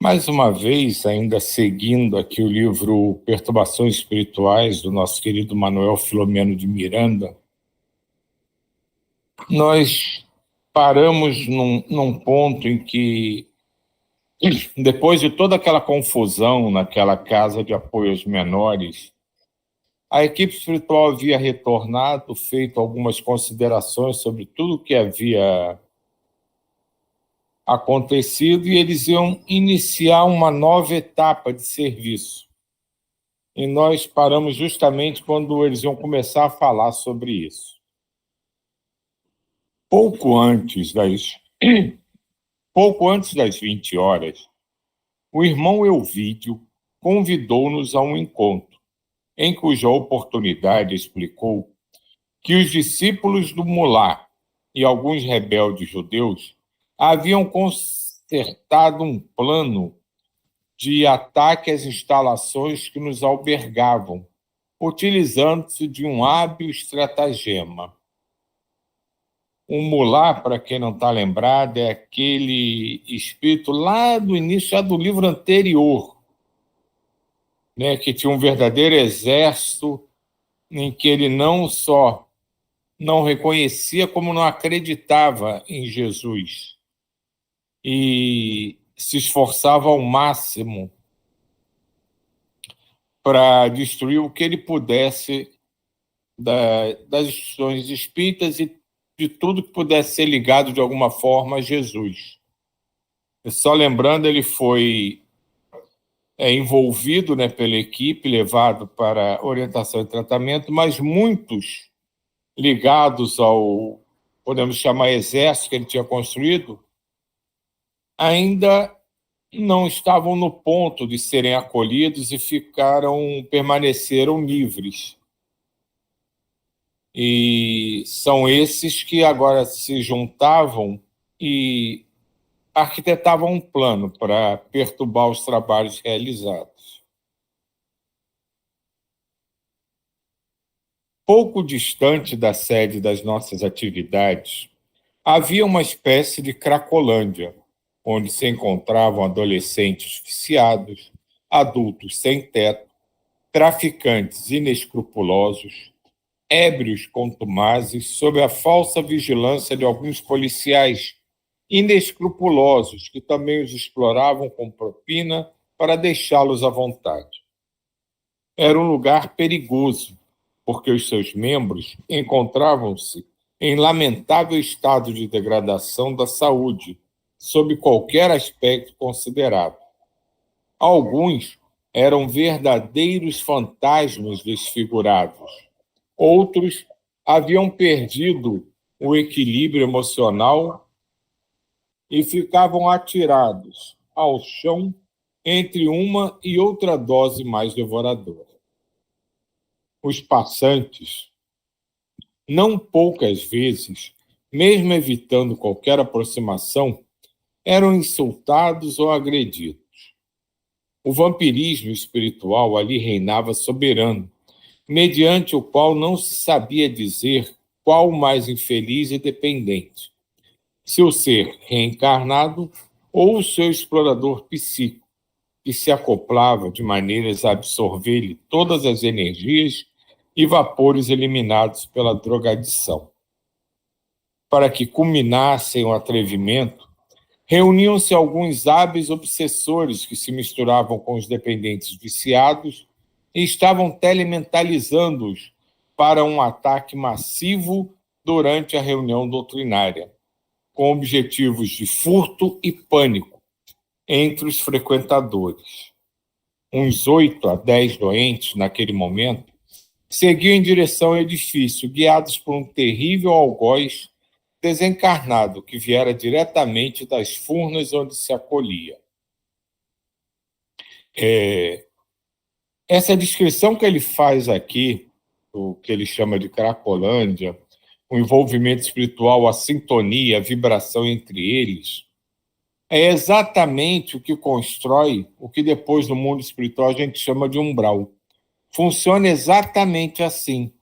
Mais uma vez, ainda seguindo aqui o livro Perturbações Espirituais, do nosso querido Manuel Filomeno de Miranda, nós paramos num ponto em que, depois de toda aquela confusão naquela casa de apoio aos menores, a equipe espiritual havia retornado, feito algumas considerações sobre tudo o que havia acontecido, e eles iam iniciar uma nova etapa de serviço. E nós paramos justamente quando eles iam começar a falar sobre isso. Pouco antes das 20 horas, o irmão Elvídio convidou-nos a um encontro, em cuja oportunidade explicou que os discípulos do Mulá e alguns rebeldes judeus haviam concertado um plano de ataque às instalações que nos albergavam, utilizando-se de um hábil estratagema. O Mulá, para quem não está lembrado, é aquele espírito lá do início, já do livro anterior, né, que tinha um verdadeiro exército em que ele não só não reconhecia, como não acreditava em Jesus e se esforçava ao máximo para destruir o que ele pudesse das instituições espíritas e de tudo que pudesse ser ligado de alguma forma a Jesus. Só lembrando, ele foi envolvido, né, pela equipe, levado para orientação e tratamento, mas muitos ligados ao, podemos chamar, exército que ele tinha construído, ainda não estavam no ponto de serem acolhidos e permaneceram livres. E são esses que agora se juntavam e arquitetavam um plano para perturbar os trabalhos realizados. Pouco distante da sede das nossas atividades, havia uma espécie de Cracolândia, onde se encontravam adolescentes viciados, adultos sem teto, traficantes inescrupulosos, ébrios contumazes, sob a falsa vigilância de alguns policiais inescrupulosos que também os exploravam com propina para deixá-los à vontade. Era um lugar perigoso, porque os seus membros encontravam-se em lamentável estado de degradação da saúde, sob qualquer aspecto considerado. Alguns eram verdadeiros fantasmas desfigurados. Outros haviam perdido o equilíbrio emocional e ficavam atirados ao chão entre uma e outra dose mais devoradora. Os passantes, não poucas vezes, mesmo evitando qualquer aproximação, eram insultados ou agredidos. O vampirismo espiritual ali reinava soberano, mediante o qual não se sabia dizer qual o mais infeliz e dependente, seu ser reencarnado ou o seu explorador psíquico, que se acoplava de maneiras a absorver-lhe todas as energias e vapores eliminados pela drogadição. Para que culminassem o atrevimento, reuniam-se alguns hábeis obsessores que se misturavam com os dependentes viciados e estavam telementalizando-os para um ataque massivo durante a reunião doutrinária, com objetivos de furto e pânico entre os frequentadores. Uns 8 a 10 doentes, naquele momento, seguiam em direção ao edifício, guiados por um terrível algoz desencarnado que viera diretamente das furnas onde se acolhia. Essa descrição que ele faz aqui, o que ele chama de Cracolândia, o envolvimento espiritual, a sintonia, a vibração entre eles, é exatamente o que constrói o que depois no mundo espiritual a gente chama de umbral. Funciona exatamente assim.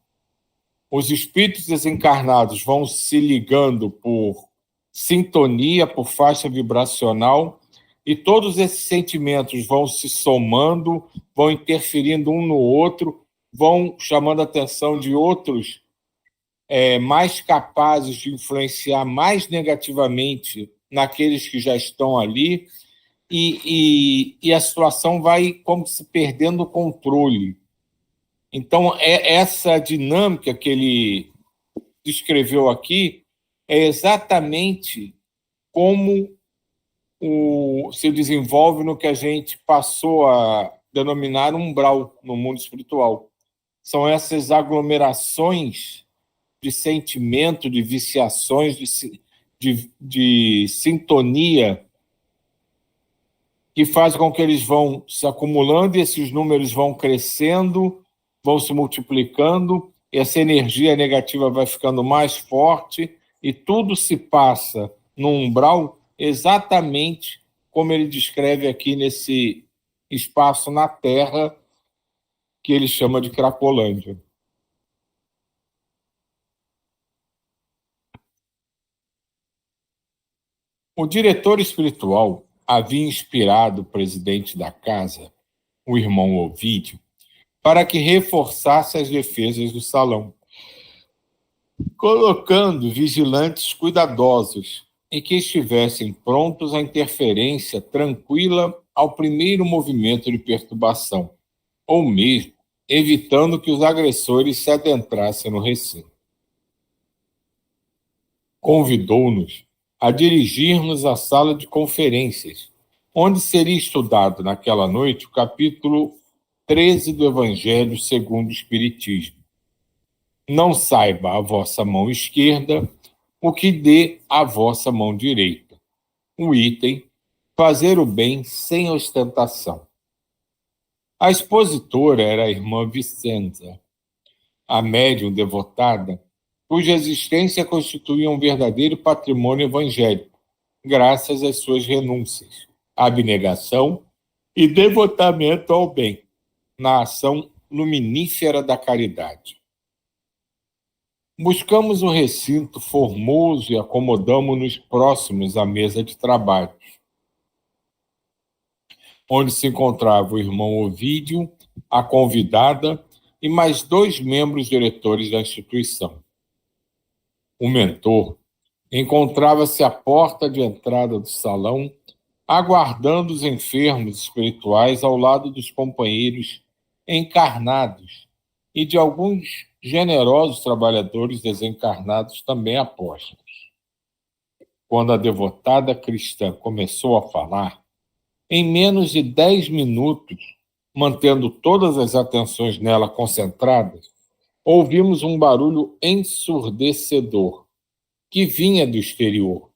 Os espíritos desencarnados vão se ligando por sintonia, por faixa vibracional, e todos esses sentimentos vão se somando, vão interferindo um no outro, vão chamando a atenção de outros mais capazes de influenciar mais negativamente naqueles que já estão ali, e a situação vai como se perdendo o controle. Então, essa dinâmica que ele descreveu aqui é exatamente como se desenvolve no que a gente passou a denominar umbral no mundo espiritual. São essas aglomerações de sentimento, de viciações, de sintonia, que faz com que eles vão se acumulando e esses números vão crescendo, vão se multiplicando, e essa energia negativa vai ficando mais forte, e tudo se passa no umbral exatamente como ele descreve aqui nesse espaço na Terra, que ele chama de Cracolândia. O diretor espiritual havia inspirado o presidente da casa, o irmão Ovídio, para que reforçasse as defesas do salão, colocando vigilantes cuidadosos e que estivessem prontos à interferência tranquila ao primeiro movimento de perturbação, ou mesmo evitando que os agressores se adentrassem no recinto. Convidou-nos a dirigirmos à sala de conferências, onde seria estudado naquela noite o capítulo 13 do Evangelho segundo o Espiritismo. Não saiba a vossa mão esquerda o que dê a vossa mão direita. O item: fazer o bem sem ostentação. A expositora era a irmã Vicenza, a médium devotada, cuja existência constituía um verdadeiro patrimônio evangélico, graças às suas renúncias, abnegação e devotamento ao bem, na ação luminífera da caridade. Buscamos um recinto formoso e acomodamo-nos próximos à mesa de trabalho, onde se encontrava o irmão Ovídio, a convidada e mais 2 membros diretores da instituição. O mentor encontrava-se à porta de entrada do salão, aguardando os enfermos espirituais ao lado dos companheiros encarnados e de alguns generosos trabalhadores desencarnados também apóstolos. Quando a devotada cristã começou a falar, em menos de 10 minutos, mantendo todas as atenções nela concentradas, ouvimos um barulho ensurdecedor que vinha do exterior,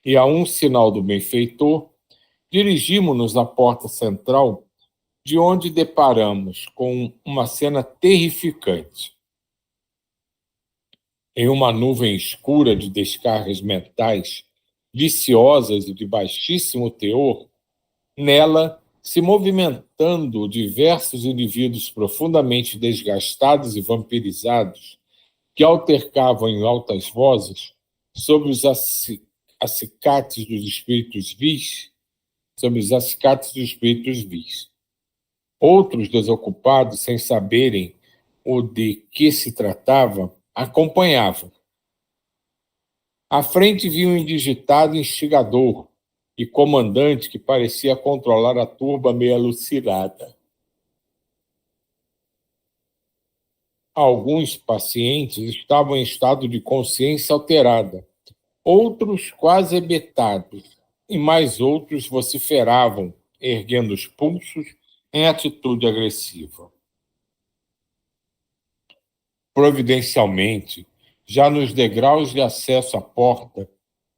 e a um sinal do benfeitor, dirigimos-nos à porta central, de onde deparamos com uma cena terrificante. Em uma nuvem escura de descargas mentais, viciosas e de baixíssimo teor, nela, se movimentando diversos indivíduos profundamente desgastados e vampirizados, que altercavam em altas vozes sobre os acicates dos espíritos vis, Outros, desocupados, sem saberem o de que se tratava, acompanhavam. À frente vinha um indigitado instigador e comandante que parecia controlar a turba meio alucinada. Alguns pacientes estavam em estado de consciência alterada, outros quase hebetados, e mais outros vociferavam, erguendo os pulsos em atitude agressiva. Providencialmente, já nos degraus de acesso à porta,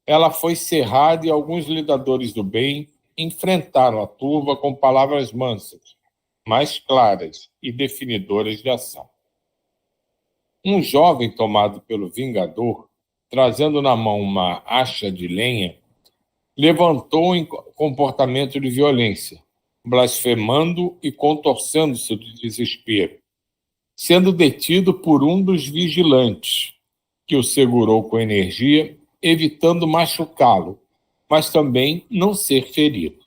ela foi cerrada e alguns lidadores do bem enfrentaram a turba com palavras mansas, mais claras e definidoras de ação. Um jovem tomado pelo vingador, trazendo na mão uma acha de lenha, levantou em comportamento de violência, blasfemando e contorcendo-se de desespero, sendo detido por um dos vigilantes, que o segurou com energia, evitando machucá-lo, mas também não ser ferido.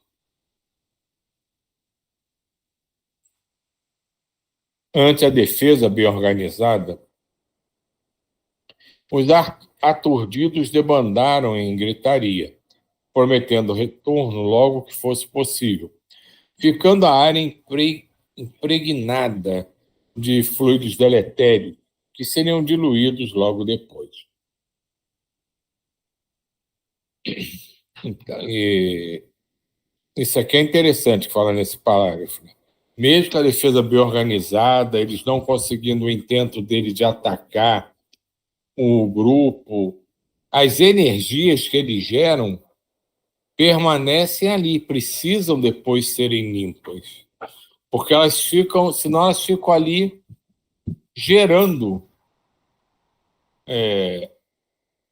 Ante a defesa bem organizada, os aturdidos debandaram em gritaria, prometendo retorno logo que fosse possível, ficando a área impregnada de fluidos deletérios que seriam diluídos logo depois. Então, isso aqui é interessante que fala nesse parágrafo. Mesmo que a defesa bem organizada, eles não conseguindo o intento dele de atacar o grupo, as energias que eles geram permanecem ali, precisam depois serem limpas, porque elas ficam, senão elas ficam ali gerando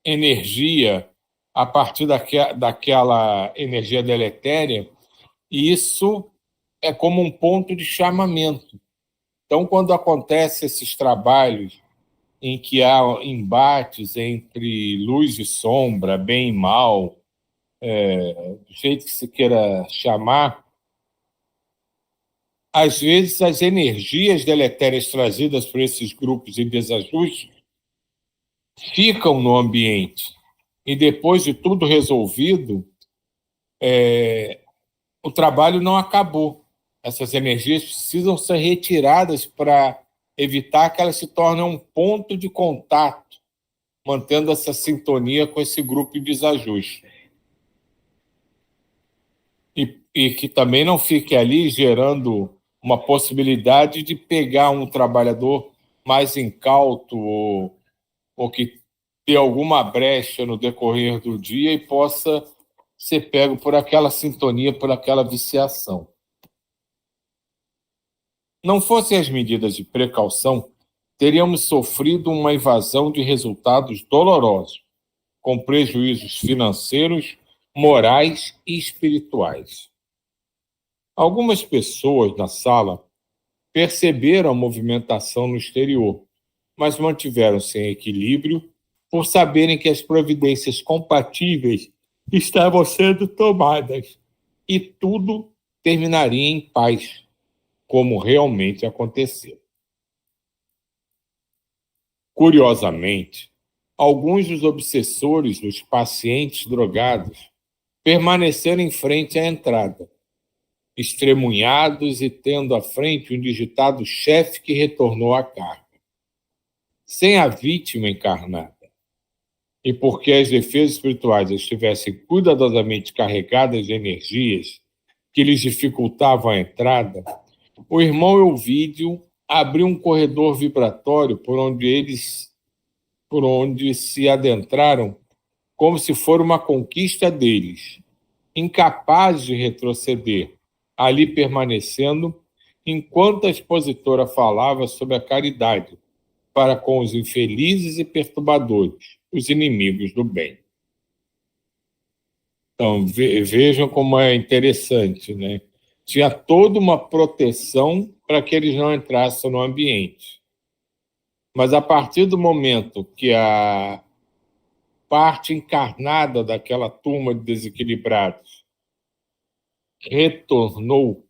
energia a partir daquela energia deletéria, e isso é como um ponto de chamamento. Então, quando acontecem esses trabalhos em que há embates entre luz e sombra, bem e mal, do jeito que se queira chamar, às vezes as energias deletérias trazidas por esses grupos em desajuste ficam no ambiente. E depois de tudo resolvido, o trabalho não acabou. Essas energias precisam ser retiradas para evitar que elas se tornem um ponto de contato, mantendo essa sintonia com esse grupo em desajuste. E que também não fique ali gerando uma possibilidade de pegar um trabalhador mais incauto ou que tenha alguma brecha no decorrer do dia e possa ser pego por aquela sintonia, por aquela viciação. Não fossem as medidas de precaução, teríamos sofrido uma invasão de resultados dolorosos, com prejuízos financeiros, morais e espirituais. Algumas pessoas na sala perceberam a movimentação no exterior, mas mantiveram-se em equilíbrio por saberem que as providências compatíveis estavam sendo tomadas e tudo terminaria em paz, como realmente aconteceu. Curiosamente, alguns dos obsessores dos pacientes drogados permaneceram em frente à entrada, estremunhados e tendo à frente um digitado chefe que retornou à carga, sem a vítima encarnada. E porque as defesas espirituais estivessem cuidadosamente carregadas de energias que lhes dificultavam a entrada, o irmão Elvídio abriu um corredor vibratório por onde se adentraram como se for uma conquista deles, incapazes de retroceder, ali permanecendo, enquanto a expositora falava sobre a caridade para com os infelizes e perturbadores, os inimigos do bem. Então, vejam como é interessante, né? Tinha toda uma proteção para que eles não entrassem no ambiente. Mas a partir do momento que a parte encarnada daquela turma de desequilibrados retornou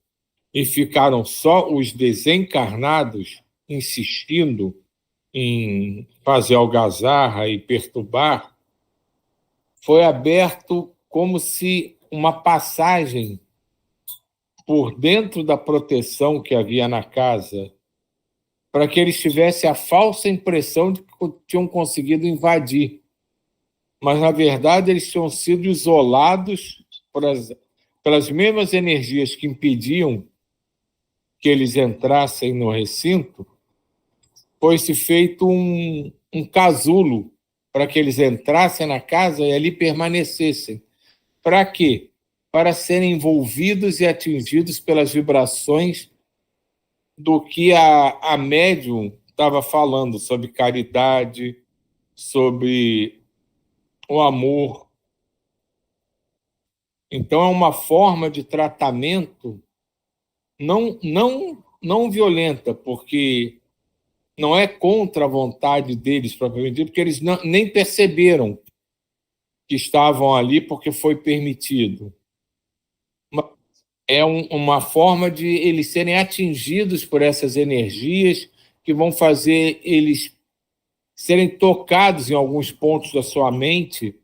e ficaram só os desencarnados insistindo em fazer algazarra e perturbar, foi aberto como se uma passagem por dentro da proteção que havia na casa, para que eles tivessem a falsa impressão de que tinham conseguido invadir. Mas, na verdade, eles tinham sido isolados pelas mesmas energias que impediam que eles entrassem no recinto. Foi-se feito um casulo para que eles entrassem na casa e ali permanecessem. Para quê? Para serem envolvidos e atingidos pelas vibrações do que a médium estava falando, sobre caridade, sobre o amor. Então, é uma forma de tratamento não violenta, porque não é contra a vontade deles, propriamente dito, porque eles nem perceberam que estavam ali porque foi permitido. é uma forma de eles serem atingidos por essas energias que vão fazer eles serem tocados em alguns pontos da sua mente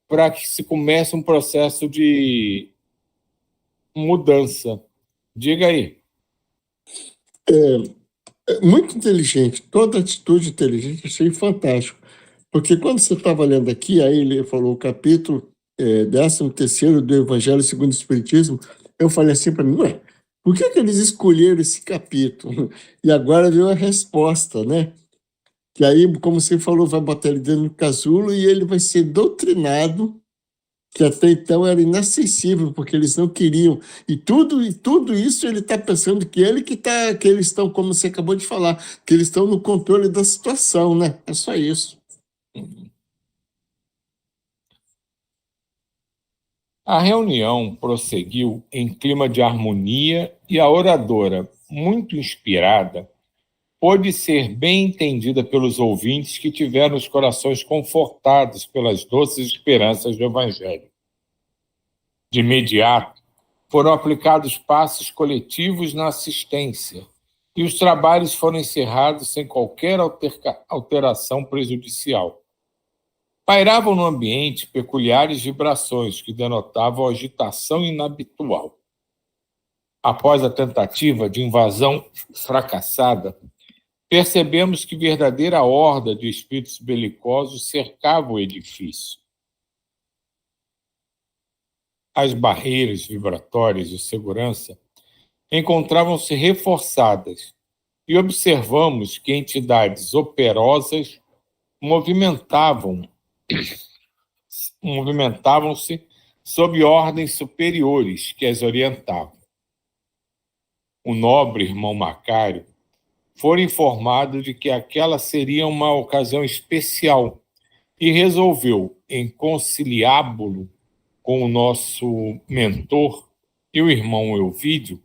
para que se comece um processo de mudança. Diga aí. Muito inteligente, toda atitude inteligente, achei fantástico. Porque quando você estava lendo aqui, aí ele falou o capítulo 13º do Evangelho segundo o Espiritismo, eu falei assim para mim, ué, por que eles escolheram esse capítulo? E agora veio a resposta, né? Que aí, como você falou, vai botar ele dentro do casulo e ele vai ser doutrinado, que até então era inacessível, porque eles não queriam. E tudo isso ele está pensando que eles estão, como você acabou de falar, que eles estão no controle da situação, né? É só isso. A reunião prosseguiu em clima de harmonia e a oradora, muito inspirada, pôde ser bem entendida pelos ouvintes que tiveram os corações confortados pelas doces esperanças do Evangelho. De imediato, foram aplicados passos coletivos na assistência e os trabalhos foram encerrados sem qualquer alteração prejudicial. Pairavam no ambiente peculiares vibrações que denotavam agitação inabitual. Após a tentativa de invasão fracassada, percebemos que verdadeira horda de espíritos belicosos cercava o edifício. As barreiras vibratórias de segurança encontravam-se reforçadas e observamos que entidades operosas movimentavam-se sob ordens superiores que as orientavam. O nobre irmão Macário fora informado de que aquela seria uma ocasião especial e resolveu, em conciliábulo com o nosso mentor e o irmão Elvídio,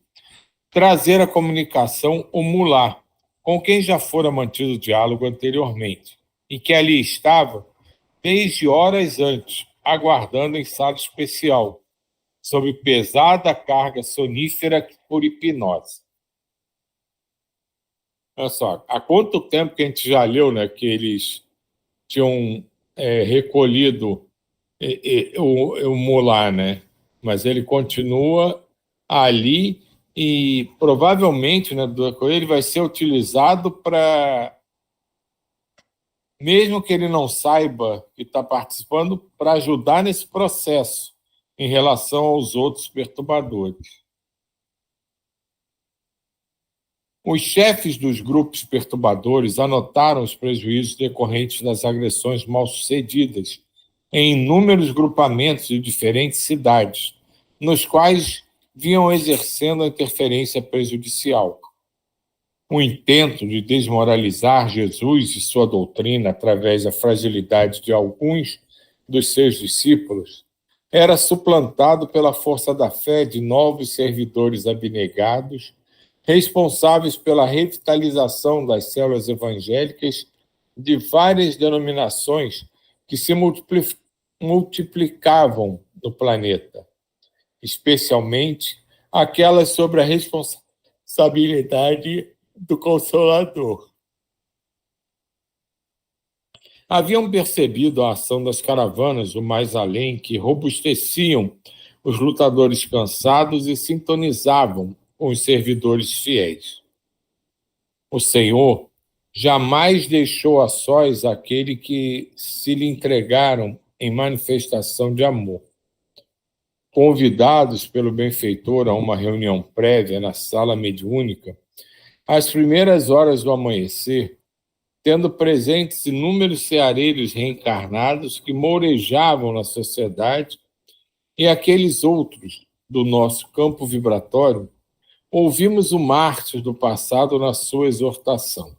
trazer à comunicação o mulá, com quem já fora mantido diálogo anteriormente, e que ali estava desde horas antes, aguardando em sala especial, sob pesada carga sonífera por hipnose. Olha só, há quanto tempo que a gente já leu, né, que eles tinham recolhido o mulá, né? Mas ele continua ali e provavelmente, né, ele vai ser utilizado para, mesmo que ele não saiba que está participando, para ajudar nesse processo em relação aos outros perturbadores. Os chefes dos grupos perturbadores anotaram os prejuízos decorrentes das agressões mal-sucedidas em inúmeros grupamentos de diferentes cidades, nos quais vinham exercendo a interferência prejudicial. O intento de desmoralizar Jesus e sua doutrina através da fragilidade de alguns dos seus discípulos era suplantado pela força da fé de novos servidores abnegados, responsáveis pela revitalização das células evangélicas de várias denominações que se multiplicavam no planeta, especialmente aquelas sob a responsabilidade do Consolador. Haviam percebido a ação das caravanas do mais além, que robusteciam os lutadores cansados e sintonizavam com os servidores fiéis. O Senhor jamais deixou a sós aquele que se lhe entregaram em manifestação de amor. Convidados pelo benfeitor a uma reunião prévia na sala mediúnica, às primeiras horas do amanhecer, tendo presentes inúmeros ceareiros reencarnados que mourejavam na sociedade e aqueles outros do nosso campo vibratório, ouvimos o mártir do passado na sua exortação.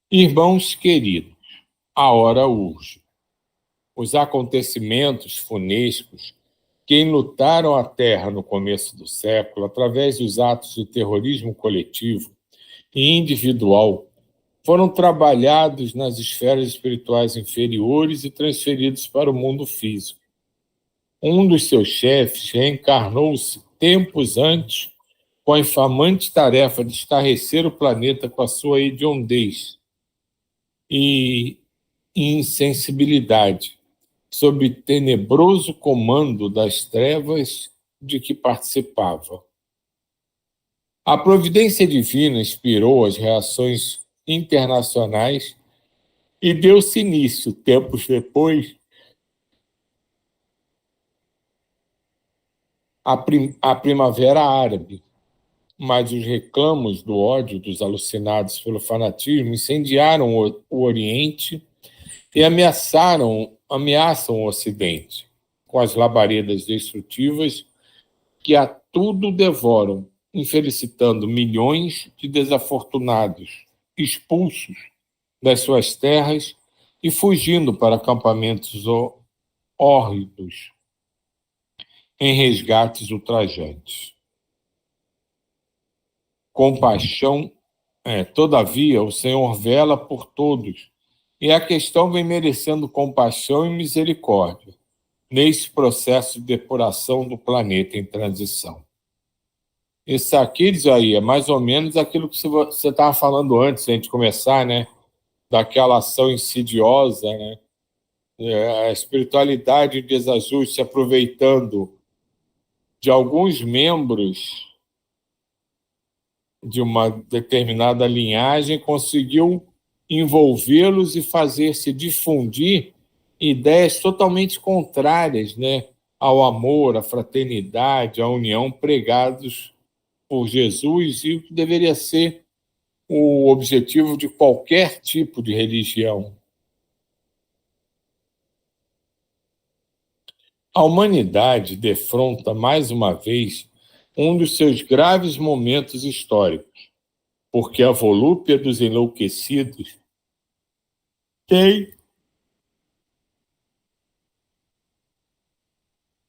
Irmãos queridos, a hora urge. Os acontecimentos funescos que enlutaram a Terra no começo do século, através dos atos de terrorismo coletivo e individual, foram trabalhados nas esferas espirituais inferiores e transferidos para o mundo físico. Um dos seus chefes reencarnou-se tempos antes com a infamante tarefa de estarrecer o planeta com a sua hediondez e insensibilidade, sob tenebroso comando das trevas de que participava. A providência divina inspirou as reações internacionais e deu-se início, tempos depois, à Primavera Árabe, mas os reclamos do ódio dos alucinados pelo fanatismo incendiaram o Oriente e ameaçam o Ocidente, com as labaredas destrutivas que a tudo devoram, infelicitando milhões de desafortunados, expulsos das suas terras e fugindo para acampamentos hórridos, em resgates ultrajantes. Compaixão, todavia, o Senhor vela por todos, e a questão vem merecendo compaixão e misericórdia nesse processo de depuração do planeta em transição. Isso aqui, diz aí, é mais ou menos aquilo que você estava falando antes, de a gente começar, né? Daquela ação insidiosa, né? A espiritualidade em desajuste, se aproveitando de alguns membros de uma determinada linhagem, conseguiu envolvê-los e fazer-se difundir ideias totalmente contrárias, né, ao amor, à fraternidade, à união pregados por Jesus e o que deveria ser o objetivo de qualquer tipo de religião. A humanidade defronta, mais uma vez, um dos seus graves momentos históricos, porque a volúpia dos enlouquecidos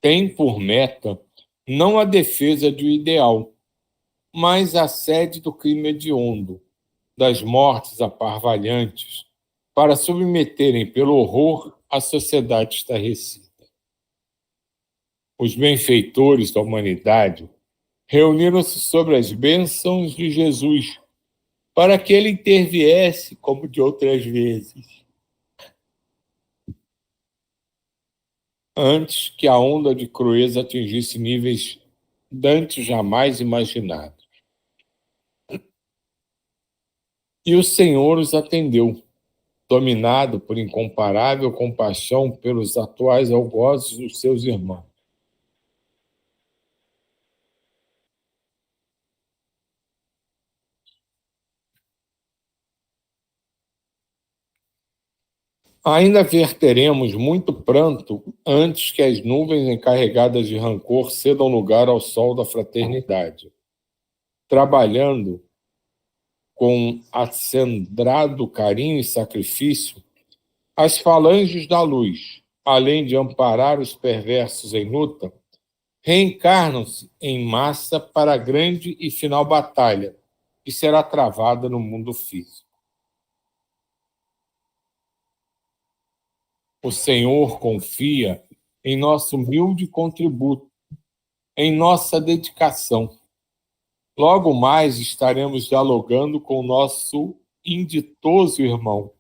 tem por meta não a defesa do ideal, mas a sede do crime hediondo, das mortes aparvalhantes, para submeterem pelo horror a sociedade estarrecida. Os benfeitores da humanidade reuniram-se sobre as bênçãos de Jesus, para que ele interviesse como de outras vezes, antes que a onda de crueza atingisse níveis dantes jamais imaginados. E o Senhor os atendeu, dominado por incomparável compaixão pelos atuais algozes dos seus irmãos. Ainda verteremos muito pranto antes que as nuvens encarregadas de rancor cedam lugar ao sol da fraternidade, trabalhando com acendrado carinho e sacrifício as falanges da luz, além de amparar os perversos em luta, reencarnam-se em massa para a grande e final batalha que será travada no mundo físico. O Senhor confia em nosso humilde contributo, em nossa dedicação. Logo mais estaremos dialogando com o nosso inditoso irmão,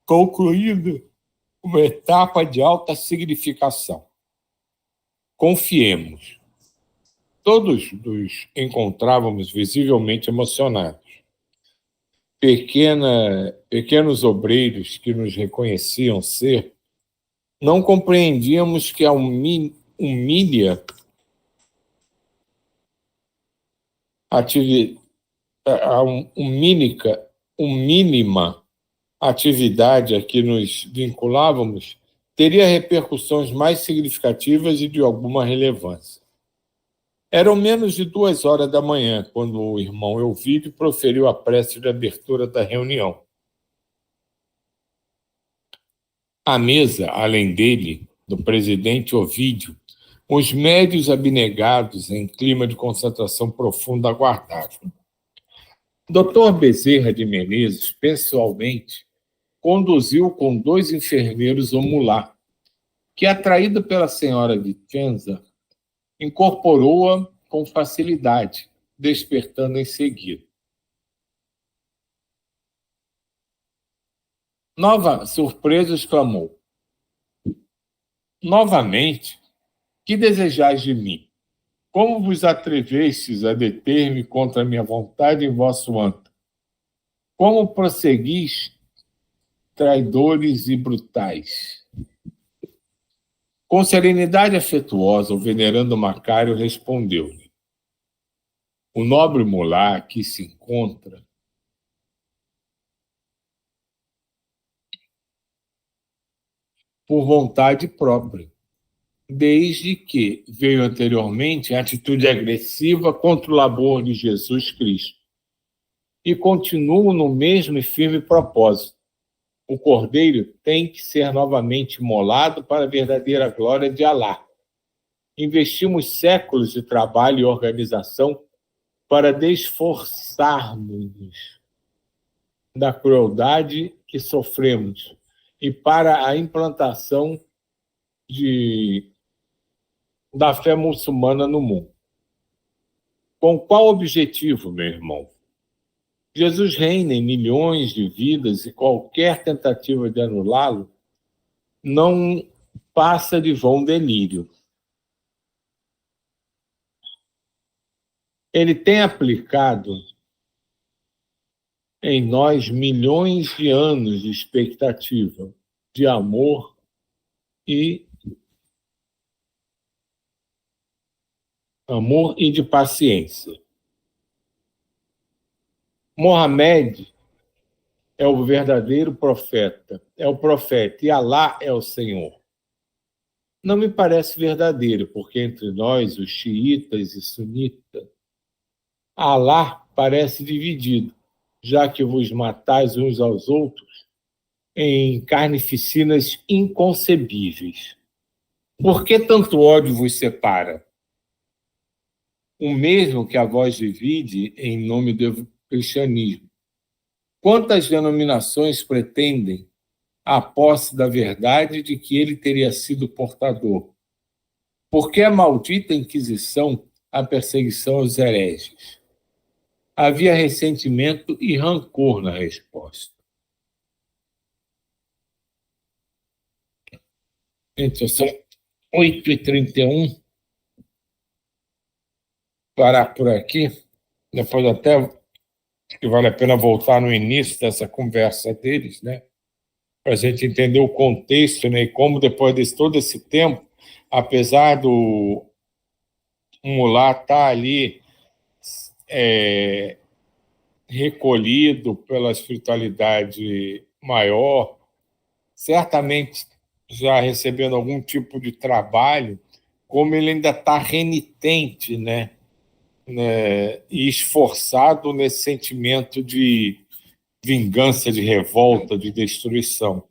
concluindo uma etapa de alta significação. Confiemos. Todos nos encontrávamos visivelmente emocionados. Pequenos obreiros que nos reconheciam ser, não compreendíamos que a humília mínima atividade a que nos vinculávamos teria repercussões mais significativas e de alguma relevância. Eram menos de 2 horas da manhã quando o irmão Elvídio proferiu a prece de abertura da reunião. À mesa, além dele, do presidente Ovídio, os médios abnegados em clima de concentração profunda aguardavam. Dr. Bezerra de Menezes, pessoalmente, conduziu com 2 enfermeiros o mulá, que, atraído pela senhora Vicenza, incorporou-a com facilidade, despertando em seguida. Nova surpresa, exclamou: novamente, que desejais de mim? Como vos atrevestes a deter-me contra a minha vontade em vosso antro? Como prosseguis, traidores e brutais? Com serenidade afetuosa, o venerando Macário respondeu-lhe: o nobre mulá aqui se encontra por vontade própria, desde que veio anteriormente a atitude agressiva contra o labor de Jesus Cristo. E continuo no mesmo e firme propósito. O cordeiro tem que ser novamente imolado para a verdadeira glória de Alá. Investimos séculos de trabalho e organização para desforçarmos-nos da crueldade que sofremos e para a implantação da fé muçulmana no mundo. Com qual objetivo, meu irmão? Jesus reina em milhões de vidas e qualquer tentativa de anulá-lo não passa de vão delírio. Ele tem aplicado em nós milhões de anos de expectativa, de amor e de paciência. Mohamed é o verdadeiro profeta, é o profeta, e Alá é o Senhor. Não me parece verdadeiro, porque entre nós, os xiitas e sunitas, Alá parece dividido, já que vos matais uns aos outros em carnificinas inconcebíveis. Por que tanto ódio vos separa? O mesmo que a vós divide em nome do cristianismo. Quantas denominações pretendem a posse da verdade de que ele teria sido portador? Por que a maldita Inquisição, a perseguição aos hereges? Havia ressentimento e rancor na resposta. Gente, são 8h31. Parar por aqui. Depois até que vale a pena voltar no início dessa conversa deles, né? Para a gente entender o contexto, né? E como depois de todo esse tempo, apesar do mulá estar ali recolhido pela espiritualidade maior, certamente já recebendo algum tipo de trabalho, como ele ainda está renitente, né? E esforçado nesse sentimento de vingança, de revolta, de destruição.